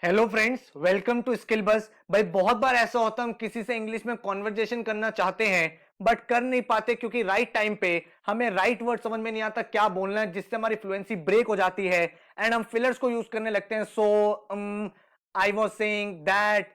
Hello friends, welcome to Skill Bus. भाई बहुत बार ऐसा होता है हम किसी से इंग्लिश में कॉन्वर्जेशन करना चाहते हैं बट कर नहीं पाते क्योंकि राइट टाइम पे हमें राइट वर्ड समझ में नहीं आता क्या बोलना है, जिससे हमारी फ्लुएंसी ब्रेक हो जाती है एंड हम फिलर्स को यूज करने लगते हैं। आई वॉज सेइंग दैट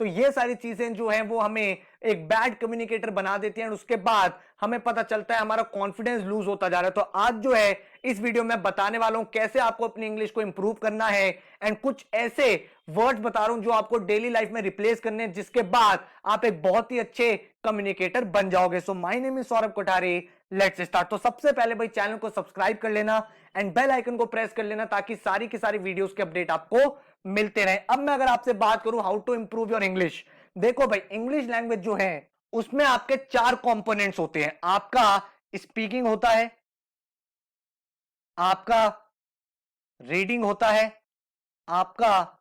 तो ये सारी चीजें जो है वो हमें एक बैड कम्युनिकेटर बना देती हैं और उसके बाद हमें पता चलता है हमारा कॉन्फिडेंस लूज होता जा रहा है। तो आज जो है इस वीडियो में बताने वाला हूं कैसे आपको अपनी इंग्लिश को इंप्रूव करना है एंड कुछ ऐसे वर्ड्स बता रहा हूं जो आपको डेली लाइफ में रिप्लेस करने हैं, जिसके बाद आप एक बहुत ही अच्छे कम्युनिकेटर बन जाओगे। So my name is Saurabh Kothari, let's start. तो सबसे पहले भाई चैनल को सब्सक्राइब कर लेना एंड बेल आइकन को प्रेस कर लेना ताकि सारी की सारी वीडियोस के अपडेट आपको मिलते रहे। अब मैं अगर आपसे बात करूं how to improve your English, देखो भाई इंग्लिश लैंग्वेज जो है उसमें आपके चार कंपोनेंट्स होते हैं। आपका स्पीकिंग होता है, आपका रीडिंग होता है, आपका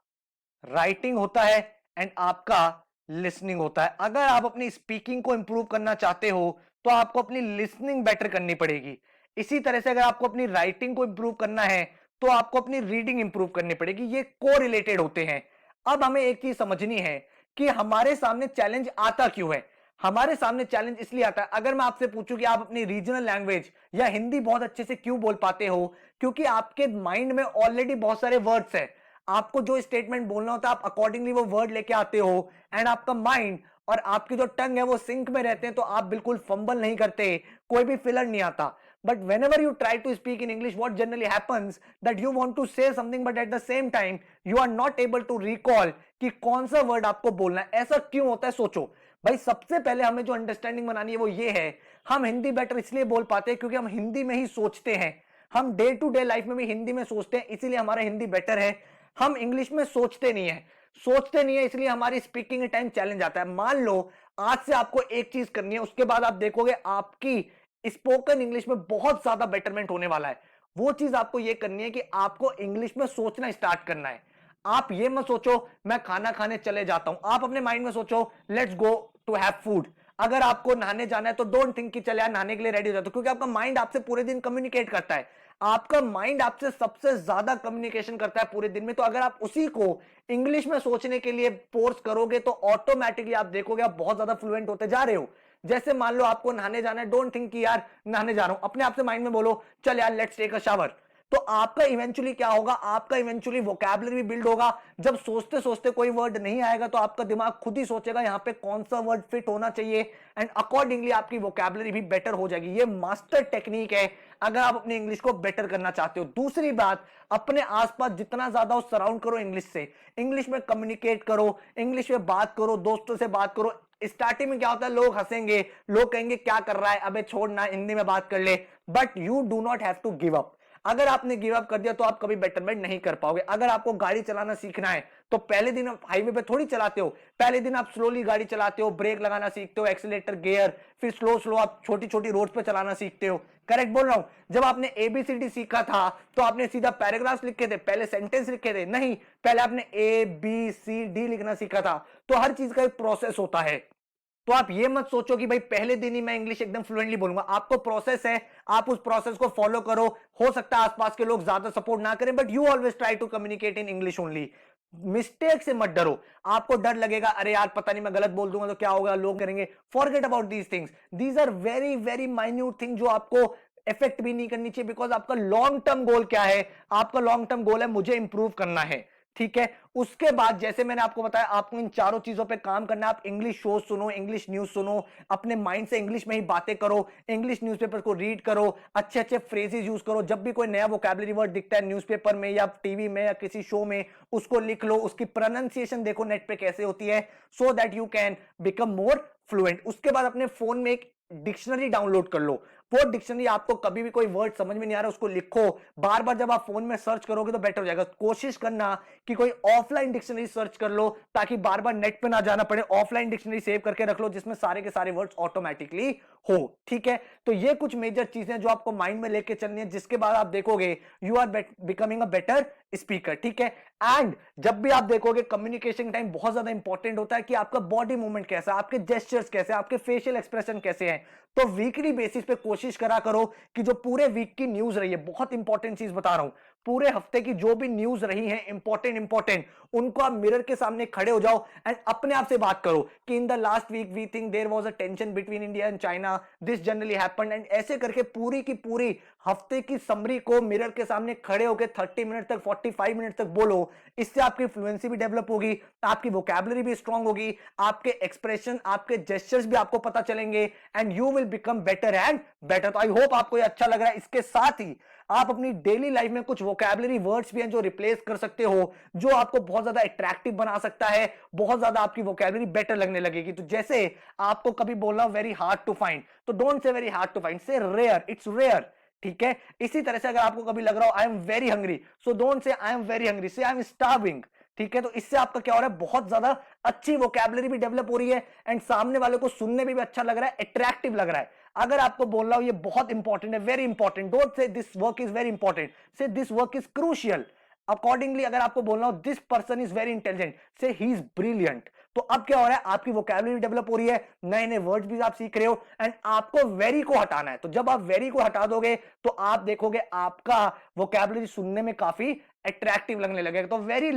राइटिंग होता है एंड आपका लिसनिंग होता है। अगर आप अपनी स्पीकिंग को इंप्रूव करना चाहते हो तो आपको अपनी लिसनिंग बेटर करनी पड़ेगी। इसी तरह से अगर आपको अपनी राइटिंग को इंप्रूव करना है तो आपको अपनी रीडिंग इंप्रूव करनी पड़ेगी। ये को रिलेटेड होते हैं। अब हमें एक चीज समझनी है कि हमारे सामने चैलेंज आता क्यों है। हमारे सामने चैलेंज इसलिए आता है, अगर मैं आपसे पूछूं कि आप अपनी रीजनल लैंग्वेज या हिंदी बहुत अच्छे से क्यों बोल पाते हो, क्योंकि आपके माइंड में ऑलरेडी बहुत सारे वर्ड्स हैं। आपको जो स्टेटमेंट बोलना होता है आप अकॉर्डिंगली वो वर्ड लेके आते हो एंड आपका माइंड और आपकी जो टंग है वो सिंक में रहते हैं, तो आप बिल्कुल फंबल नहीं करते, कोई भी फिलर नहीं आता। But whenever you try to speak in English, what generally happens that you want to say something but at the same time you are not able to recall कि कौन सा word आपको बोलना है। ऐसा क्यों होता है सोचो भाई। सबसे पहले हमें जो अंडरस्टैंडिंग बनानी है वो ये है, हम हिंदी बेटर इसलिए बोल पाते हैं क्योंकि हम हिंदी में ही सोचते हैं। हम डे टू डे लाइफ में भी हिंदी में सोचते हैं, इसीलिए हमारा हिंदी बेटर है। हम इंग्लिश में सोचते नहीं है इसलिए हमारी स्पीकिंग टाइम चैलेंज आता है। मान लो आज से आपको एक चीज करनी है, उसके बाद आप देखोगे आपकी स्पोकन इंग्लिश में बहुत ज्यादा बेटरमेंट होने वाला है। वो चीज आपको ये करनी है कि आपको इंग्लिश में सोचना स्टार्ट करना है। आप ये मत सोचो मैं खाना खाने चले जाता हूं, आप अपने माइंड में सोचो let's go to have food. अगर आपको नहाने जाना है तो डोंट थिंक कि चले यार नहाने के लिए रेडी हो जाता, क्योंकि आपका माइंड आपसे पूरे दिन कम्युनिकेट करता है। आपका माइंड आपसे सबसे ज्यादा कम्युनिकेशन करता है पूरे दिन में। तो अगर आप उसी को इंग्लिश में सोचने के लिए फोर्स करोगे तो ऑटोमेटिकली आप देखोगे आप बहुत ज्यादा फ्लुएंट होते जा रहे हो। जैसे मान लो आपको नहाने जाना है, डोंट थिंक कि यार नहाने जा रहा हूं, अपने आप से माइंड में बोलो चल यार लेट्स टेक अ शावर। तो आपका इवेंचुअली क्या होगा, आपका इवेंचुअली वोकैबुलरी बिल्ड होगा। जब सोचते सोचते कोई वर्ड नहीं आएगा तो आपका दिमाग खुद ही सोचेगा यहां पे कौन सा वर्ड फिट होना चाहिए एंड अकॉर्डिंगली आपकी वोकैबुलरी भी बेटर हो जाएगी। ये मास्टर टेक्निक है अगर आप अपनी इंग्लिश को बेटर करना चाहते हो। दूसरी बात, अपने आसपास जितना ज्यादा सराउंड करो इंग्लिश से, इंग्लिश में कम्युनिकेट करो, इंग्लिश में बात करो, दोस्तों से बात करो। स्टार्टिंग में क्या होता है, लोग हंसेंगे, लोग कहेंगे क्या कर रहा है, अबे छोड़ना हिंदी में बात कर ले। But you do not have to give up. अगर आपने गिव अप कर दिया तो आप कभी बेटरमेंट नहीं कर पाओगे। अगर आपको गाड़ी चलाना सीखना है तो पहले दिन आप हाईवे पे थोड़ी चलाते हो, पहले दिन आप स्लोली गाड़ी चलाते हो, ब्रेक लगाना सीखते हो, एक्सीलेटर गियर, फिर स्लो स्लो आप छोटी छोटी रोड पे चलाना सीखते हो। करेक्ट बोल रहा हूं। जब आपने एबीसीडी सीखा था तो आपने सीधा पैराग्राफ लिखे थे, पहले सेंटेंस लिखे थे नहीं, पहले आपने ए बी सी डी लिखना सीखा था। तो हर चीज का एक प्रोसेस होता है। तो आप ये मत सोचो कि भाई पहले दिन ही मैं इंग्लिश एकदम फ्लुएंटली बोलूंगा। आपको प्रोसेस है, आप उस प्रोसेस को फॉलो करो। हो सकता है आसपास के लोग ज्यादा सपोर्ट ना करें but you always try to communicate in English only. Mistake से मत डरो। आपको डर लगेगा अरे यार पता नहीं मैं गलत बोल दूंगा तो क्या होगा, लोग करेंगे, forget about these things. These are very very minute thing जो आपको इफेक्ट भी नहीं करनी चाहिए। बिकॉज आपका लॉन्ग टर्म गोल क्या है, आपका लॉन्ग टर्म गोल है मुझे इंप्रूव करना है। ठीक है, उसके बाद जैसे मैंने आपको बताया आपको इन चारों चीजों पे काम करना है। आप इंग्लिश शोज सुनो, इंग्लिश न्यूज सुनो, अपने माइंड से इंग्लिश में ही बातें करो, इंग्लिश न्यूज़पेपर को रीड करो, अच्छे अच्छे फ्रेजेस यूज करो। जब भी कोई नया वोकैबुलरी वर्ड दिखता है न्यूज़पेपर में या टीवी में या किसी शो में, उसको लिख लो, उसकी प्रोनाउंसिएशन देखो नेट पे कैसे होती है, so that you can become more fluent. उसके बाद अपने फोन में एक डिक्शनरी डाउनलोड कर लो। वो डिक्शनरी, आपको कभी भी कोई वर्ड समझ में नहीं आ रहा उसको लिखो, बार बार जब आप फोन में सर्च करोगे तो बेटर हो जाएगा। कोशिश करना कि कोई ऑफलाइन डिक्शनरी सर्च कर लो ताकि बार बार नेट पे ना जाना पड़े। ऑफलाइन डिक्शनरी सेव करके रख लो जिसमें सारे के सारे वर्ड्स ऑटोमेटिकली हो। ठीक है, तो ये कुछ मेजर चीजें जो आपको माइंड में लेके चलनी है, जिसके बाद आप देखोगे you are becoming a better speaker. ठीक है, एंड जब भी आप देखोगे कम्युनिकेशन टाइम बहुत ज्यादा इंपॉर्टेंट होता है कि आपका बॉडी मूवमेंट कैसा, आपके जेस्चर्स कैसे, आपके फेशियल एक्सप्रेशन कैसे हैं। तो वीकली बेसिस पे कोशिश करा करो कि जो पूरे वीक की न्यूज रही है, बहुत इंपॉर्टेंट चीज बता रहा हूं, पूरे हफ्ते की जो भी न्यूज रही है इंपॉर्टेंट उनको आप मिरर के सामने खड़े हो जाओ एंड अपने आप से बात करो कि in the last week we think there was a tension between India and China, this generally happened, and ऐसे करके पूरी की पूरी हफ्ते की समरी को मिरर के सामने खड़े होकर 30 मिनट तक 45 मिनट तक बोलो। इससे आपकी फ्लुएंसी भी डेवलप होगी, आपकी वोकैबुलरी भी स्ट्रांग होगी, आपके एक्सप्रेशन आपके जेस्चर्स भी आपको पता चलेंगे and you will become better and better. तो आई होप आपको ये अच्छा लग रहा है। इसके साथ ही आप अपनी डेली लाइफ में कुछ वोकैबुलरी वर्ड्स भी हैं जो रिप्लेस कर सकते हो, जो आपको बहुत ज्यादा अट्रैक्टिव बना सकता है, बहुत ज्यादा आपकी वोकैबुलरी बेटर लगने लगेगी। तो जैसे आपको कभी बोलना वेरी हार्ड टू फाइंड, तो don't say very hard to find, say rare, it's rare. ठीक है, इसी तरह से अगर आपको कभी लग रहा हो I am very hungry, so don't say I am very hungry, से आई एम स्टार्विंग। ठीक है, तो इससे आपका क्या हो रहा है, बहुत ज्यादा अच्छी वोकैबुलरी भी डेवलप हो रही है एंड सामने वाले को सुनने में भी अच्छा लग रहा है, अट्रैक्टिव लग रहा है। अगर आपको बोलना हो ये बहुत इंपॉर्टेंट है, very important, don't say this work is very important, say this work is crucial. Accordingly अगर आपको बोलना हो this person is very intelligent, say he is brilliant. तो अब क्या हो रहा है, आपकी वोकैबुलरी डेवलप हो रही है, नए नए वर्ड्स भी आप सीख रहे हो एंड आपको वेरी को हटाना है। तो जब आप वेरी को हटा दोगे तो आप देखोगे आपका वोकैबुलरी सुनने में काफी अट्रैक्टिव लगने लगेगा। तो वेरी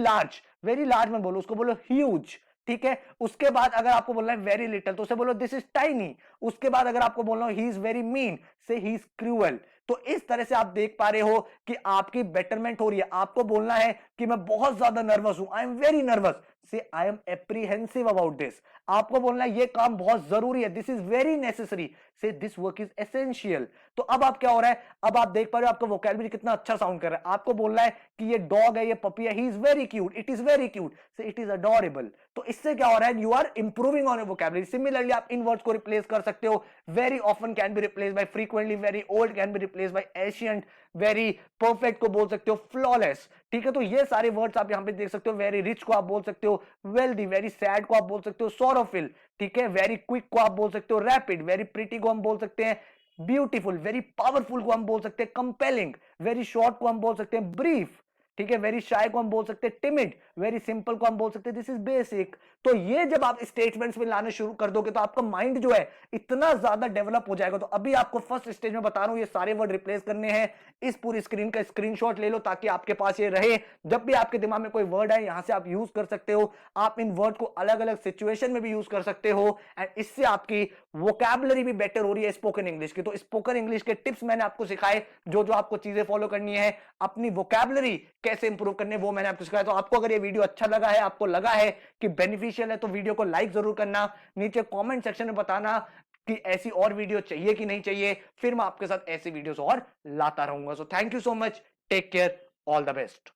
लार्ज में बोलो, उसको बोलो ह्यूज। ठीक है, उसके बाद अगर आपको बोलना है वेरी लिटिल, तो उसे बोलो दिस इज टाइनी। उसके बाद अगर आपको बोलना हो ही इज वेरी मीन, से ही इज क्रूअल। तो इस तरह से आप देख पा रहे हो कि आपकी बेटरमेंट हो रही है। आपको बोलना है कि मैं बहुत ज्यादा नर्वस हूं, आई एम वेरी नर्वस, से I am apprehensive about this. आपको बोलना है ये काम बहुत जरूरी है, दिस इज वेरी नेसेसरी, से दिस वर्क इज एसेंशियल। तो अब आप क्या हो रहा है, अब आप देख पा रहे हो आपका वोकैबुलरी कितना अच्छा साउंड कर रहा है। आपको बोलना है कि ये डॉग है, ये पपी है, he is very cute, it is very cute, say it is adorable. तो इससे क्या हो रहा है, you are improving on your vocabulary. Similarly आप इन वर्ड्स को रिप्लेस कर सकते हो, very often can be replace by frequently, very old can be replace by ancient, very perfect को बोल सकते हो फ्लॉलेस। ठीक है, तो ये सारे वर्ड्स आप यहां पे देख सकते हो। वेरी रिच को आप बोल सकते हो वेल्दी, वेरी सैड को आप बोल सकते हो सोरोफिल। ठीक है, वेरी क्विक को आप बोल सकते हो रैपिड, वेरी प्रिटी को हम बोल सकते हैं ब्यूटीफुल, वेरी पावरफुल को हम बोल सकते हैं कंपेलिंग, वेरी शॉर्ट को हम बोल सकते हैं ब्रीफ। ठीक है, वेरी शाय को हम बोल सकते हैं टिमिड, वेरी सिंपल को हम बोल सकते हैं दिस इज बेसिक। तो ये जब आप स्टेटमेंट्स में लाने शुरू कर दोगे तो आपका माइंड जो है इतना ज्यादा डेवलप हो जाएगा। तो अभी आपको फर्स्ट स्टेज में बता रहा हूं ये सारे वर्ड रिप्लेस करने हैं। इस पूरी स्क्रीन का स्क्रीनशॉट ले लो ताकि आपके पास ये रहे, जब भी आपके दिमाग में कोई वर्ड है यहां से आप यूज कर सकते हो। आप इन वर्ड को अलग अलग सिचुएशन में भी यूज कर सकते हो एंड इससे आपकी वोकैबुलरी भी बेटर हो रही है स्पोकन इंग्लिश की। तो स्पोकन इंग्लिश के टिप्स मैंने आपको सिखाए, जो जो आपको चीजें फॉलो करनी है, अपनी वोकैबुलरी कैसे इंप्रूव करने, वो मैंने आपको सिखाया। तो आपको अगर ये वीडियो अच्छा लगा है, आपको लगा है कि बेनिफिशियल है, तो वीडियो को लाइक जरूर करना, नीचे कमेंट सेक्शन में बताना कि ऐसी और वीडियो चाहिए कि नहीं चाहिए, फिर मैं आपके साथ ऐसी वीडियोस और लाता रहूंगा। So thank you so much, take care, all the best.